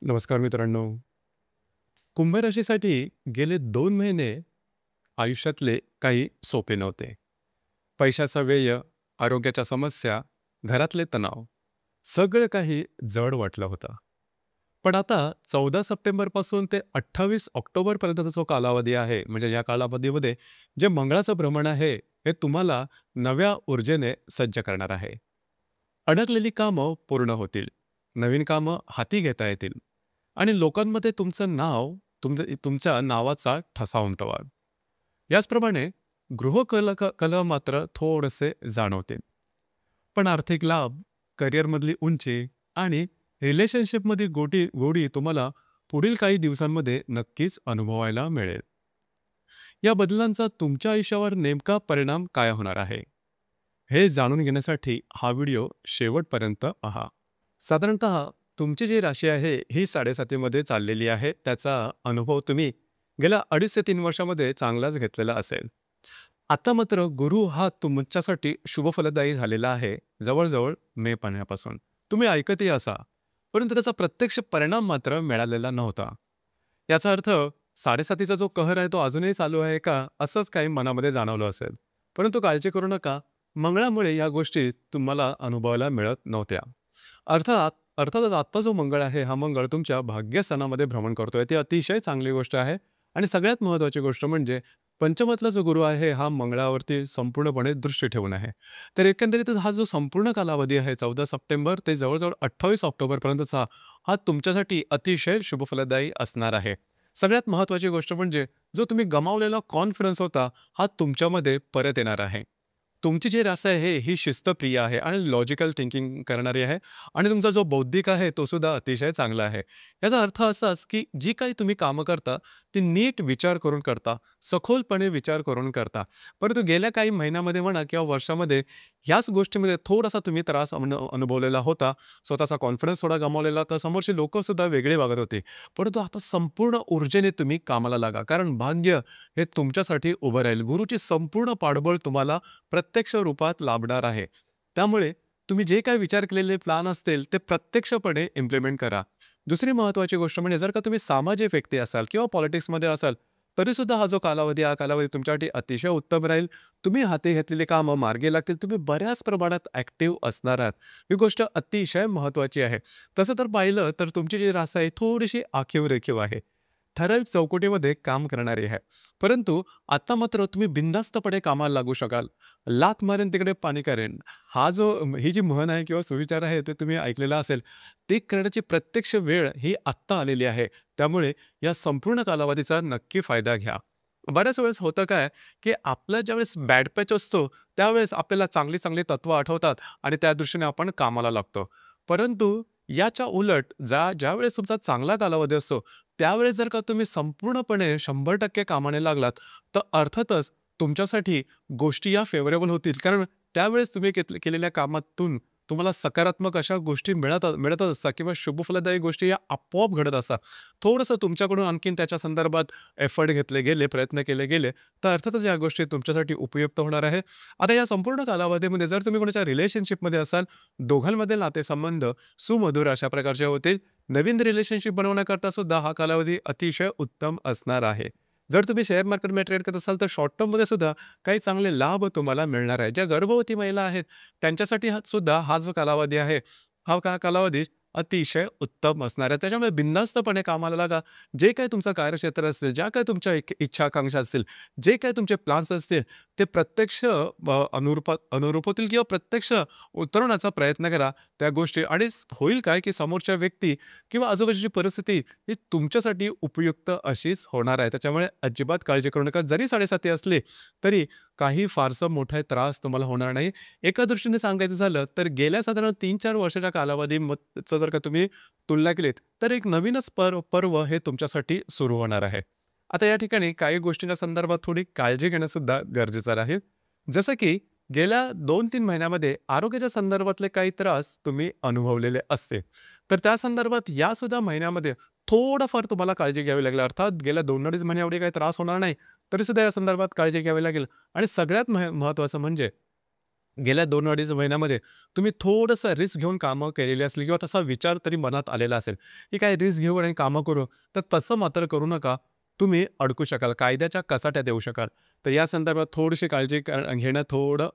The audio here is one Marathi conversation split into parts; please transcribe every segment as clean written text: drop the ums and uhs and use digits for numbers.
नमस्कार मित्रांनो. कुंभ राशीसाठी गेले 2 महिने आयुष्यातले काही सोपे नव्हते. पैशाचा व्यय, आरोग्याच्या समस्या, घरातले तणाव, सगळं काही जड वाटलं होतं. पण आता 14 सप्टेंबरपासून ते 28 ऑक्टोबरपर्यंतचा जो कालावधी आहे, म्हणजे या कालावधीमध्ये जे मंगळाचं भ्रमण आहे, हे तुम्हाला नव्या ऊर्जेने सज्ज करणार आहे. अडकलेली कामं पूर्ण होतील, नवीन कामं हाती घेता येतील आणि लोकांमध्ये तुमचं नाव तुमच्या नावाचा ठसा उमटवाल. याचप्रमाणे कलह मात्र थोडेसे जाणवतील. पण आर्थिक लाभ, करिअरमधली उंची आणि रिलेशनशिपमधली गोडी तुम्हाला पुढील काही दिवसांमध्ये नक्कीच अनुभवायला मिळेल. या बदलांचा तुमच्या आयुष्यावर नेमका परिणाम काय होणार आहे, हे जाणून घेण्यासाठी हा व्हिडिओ शेवटपर्यंत पहा. साधारणतः तुमची जी राशी आहे ही 7.5मध्ये चाललेली आहे. त्याचा अनुभव तुम्ही गेल्या 2.5 ते 3 वर्षामध्ये चांगलाच घेतलेला असेल. आता मात्र गुरु हा तुमच्यासाठी शुभफलदायी झालेला आहे, जवळजवळ मे महिन्यापासून. तुम्ही ऐकतही असा, परंतु त्याचा प्रत्यक्ष परिणाम मात्र मिळालेला नव्हता. याचा अर्थ 7.5चा जो कहर आहे तो अजूनही चालू आहे का, असंच काही मनामध्ये जाणवलं असेल. परंतु काळजी करू नका, मंगळामुळे या गोष्टी तुम्हाला अनुभवायला मिळत नव्हत्या. अर्थातच आत्ता जो मंगळ आहे, हा मंगळ तुमच्या भाग्यस्थानामध्ये भ्रमण करतोय. ती अतिशय चांगली गोष्ट आहे. आणि सगळ्यात महत्त्वाची गोष्ट म्हणजे पंचमातला जो गुरु आहे, हा मंगळावरती संपूर्णपणे दृष्टी ठेवून आहे. तर एकंदरीतच हा जो संपूर्ण कालावधी आहे 14 सप्टेंबर ते जवळजवळ 28 ऑक्टोबरपर्यंतचा, हा तुमच्यासाठी अतिशय शुभफलदायी असणार आहे. सगळ्यात महत्त्वाची गोष्ट म्हणजे जो तुम्ही गमावलेला कॉन्फिडन्स होता, हा तुमच्यामध्ये परत येणार आहे. तुमची जी रास आहे ही शिस्तप्रिय आहे आणि लॉजिकल थिंकिंग करणारी आहे आणि तुमचा जो बौद्धिक आहे तो सुद्धा अतिशय चांगला आहे. याचा अर्थ असाच की जी काही तुम्ही कामं करता ती नीट विचार करून करता, सखोलपणे विचार करून करता. परंतु गेल्या काही महिन्यामध्ये म्हणा किंवा वर्षामध्ये ह्याच गोष्टीमध्ये थोडासा तुम्ही त्रास अनुभवलेला होता. स्वतःचा कॉन्फिडन्स थोडा गमावलेला, तर समोरची लोकं सुद्धा वेगळे वागत होते. परंतु आता संपूर्ण ऊर्जेने तुम्ही कामाला लागा, कारण भाग्य हे तुमच्यासाठी उभं राहील. गुरुची संपूर्ण पाठबळ तुम्हाला प्रत्यक्ष रूपात लाभणार आहे. त्यामुळे तुम्ही जे काही विचार केलेले प्लॅन असतील ते प्रत्यक्षपणे इम्प्लिमेंट करा. दुसरी महत्त्वाची गोष्ट म्हणजे जर का तुम्ही सामाजिक व्यक्ती असाल किंवा पॉलिटिक्समध्ये असाल, तरीसुद्धा हा जो कालावधी हा कालावधी तुमच्यासाठी अतिशय उत्तम राहील. तुम्ही हाती घेतलेली कामं मार्गी लागतील. तुम्ही बऱ्याच प्रमाणात ॲक्टिव्ह असणार आहात. ही गोष्ट अतिशय महत्त्वाची आहे. तसं तर पाहिलं तर तुमची जी रास आहे थोडीशी आखीव-रेखीव आहे. ठराविक चौकटीमध्ये काम करणारी आहे. परंतु आता मात्र तुम्ही बिनधास्तपणे कामाला लागू शकाल. लाथ मारेन तिकडे पाणी करेन. ही जी म्हण आहे किंवा सुविचार आहे ते तुम्ही ऐकलेला असेल. ते करण्याची प्रत्यक्ष वेळ ही आत्ता आलेली आहे. त्यामुळे या संपूर्ण कालावधीचा नक्की फायदा घ्या. बऱ्याच वेळेस होतं काय, की आपला ज्यावेळेस बॅड पॅच असतो, त्यावेळेस आपल्याला चांगली-चांगली तत्त्वं आठवतात आणि त्या दृष्टीने आपण कामाला लागतो. परंतु याच्या उलट ज्यावेळेस तुमचा चांगला कालावधी असतो, त्यावेळेस जर का तुम्ही संपूर्णपणे 100% कामाने लागलात, तर अर्थातच तुमच्यासाठी गोष्टी या फेव्हरेबल होतील. कारण त्यावेळेस तुम्ही केलेल्या कामातून तुम्हाला सकारात्मक अशा गोष्टी मिळतच असतात किंवा शुभफलदायी गोष्टी या आपोआप घडत असतात. थोडंसं तुमच्याकडून आणखीन त्याच्या संदर्भात एफर्ट घेतले गेले, प्रयत्न केले गेले, तर अर्थातच या गोष्टी तुमच्यासाठी उपयुक्त होणार आहे. आता या संपूर्ण कालावधीमध्ये जर तुम्ही कोणाच्या रिलेशनशिपमध्ये असाल, दोघांमधील नातेसंबंध सुमधुर अशा प्रकारचे होतील. नवीन रिलेशनशिप बनवण्याकरता सुद्धा हा कालावधी अतिशय उत्तम असणार आहे. जर तुम्ही शेअर मार्केटमध्ये ट्रेड करत असाल तर शॉर्ट टर्ममध्ये सुद्धा काही चांगले लाभ तुम्हाला मिळणार आहे. ज्या गर्भवती महिला आहेत त्यांच्यासाठी सुद्धा हा जो कालावधी आहे, हा कालावधी अतिशय उत्तम असणार आहे. त्याच्यामुळे बिनधास्तपणे कामाला लागा. जे काही तुमचं कार्यक्षेत्र असेल, ज्या काही तुमच्या इच्छा आकांक्षा असतील, जे काही तुमचे प्लान्स असतील, ते प्रत्यक्ष अनुरूप होतील किंवा प्रत्यक्ष उतरवण्याचा प्रयत्न करा त्या गोष्टी. आणि होईल काय, की समोरच्या व्यक्ती किंवा आजूबाजूची परिस्थिती ही तुमच्यासाठी उपयुक्त अशीच होणार आहे. त्याच्यामुळे अजिबात काळजी करू नका. जरी 7.5 असले तरी काही फारसं मोठा त्रास तुम्हाला होणार नाही. एका दृष्टीने सांगायचं झालं तर गेल्या साधारण 3-4 वर्षाच्या कालावधीचं जर का तुम्ही तुलना केलीत, तर एक नवीनच पर्व हे तुमच्यासाठी सुरू होणार आहे. आता या ठिकाणी काही गोष्टींच्या संदर्भात थोडी काळजी घेणं सुद्धा गरजेचं राहील. जसं की गेल्या 2-3 महिन्यामध्ये आरोग्याच्या संदर्भातले काही त्रास तुम्ही अनुभवलेले असते. तर त्या संदर्भात यासुद्धा महिन्यामध्ये थोडंफार तुम्हाला काळजी घ्यावी लागेल. अर्थात गेल्या 2-2.5 महिने एवढे काही त्रास होणार नाही, तरीसुद्धा या संदर्भात काळजी घ्यावी लागेल. आणि सगळ्यात महत्त्वाचं म्हणजे गेल्या 2-2.5 महिन्यामध्ये तुम्ही थोडंसं रिस्क घेऊन कामं केलेली असली किंवा तसा विचार तरी मनात आलेला असेल, की काय रिस्क घेऊ आणि कामं करू, तर तसं मात्र करू नका. तुम्ही अडकू शकाल, कायद्याच्या कचाट्यात येऊ शकाल. तर या संदर्भात थोडीशी काळजी घेणं थोडं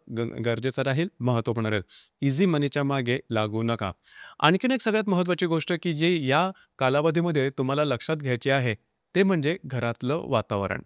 गरजेचं राहील, महत्त्वपूर्ण राहील. इझी मनीच्या मागे लागू नका. आणखीन एक सगळ्यात महत्त्वाची गोष्ट, की जी या कालावधीमध्ये तुम्हाला लक्षात घ्यायची आहे, ते म्हणजे घरातलं वातावरण.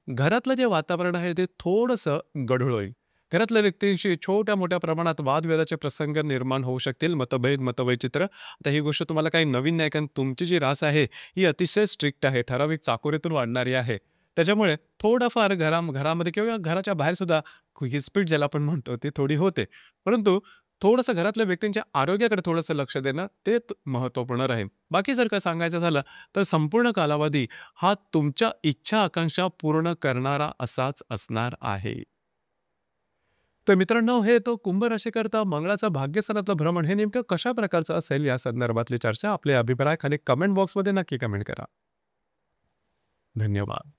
घरातलं जे वातावरण आहे ते थोडंसं गढूळ होईल. घरातल्या व्यक्तींशी छोट्या-मोठ्या प्रमाणात वादविवादाचे प्रसंग निर्माण होऊ शकतील, मतभेद, मतवैचित्र. आता ही गोष्ट तुम्हाला काही नवीन नाही, कारण तुमची जी रास आहे, ही अतिशय स्ट्रिक्ट आहे, ठराविक चाकोरीतून वाढणारी आहे. त्याच्यामुळे थोडंफार घरामध्ये किंवा घराच्या बाहेरसुद्धा हिस्पीट ज्याला आपण म्हणतो, ती थोडी होते. परंतु थोडंसं घरातल्या व्यक्तींच्या आरोग्याकडे थोडंसं लक्ष देणं, ते महत्त्वपूर्ण राहील. बाकी जर का सांगायचं झालं, तर संपूर्ण कालावधी हा तुमच्या इच्छा, आकांक्षा पूर्ण करणारा असाच असणार आहे. तर मित्रांनो, हे तो कुंभ राशीकरता मंगळाचा भाग्यस्थानातलं भ्रमण हे नेमकं कशा प्रकारचं असेल या संदर्भातली चर्चा आपले अभिप्राय खाली कमेंट बॉक्समध्ये नक्की कमेंट करा. धन्यवाद.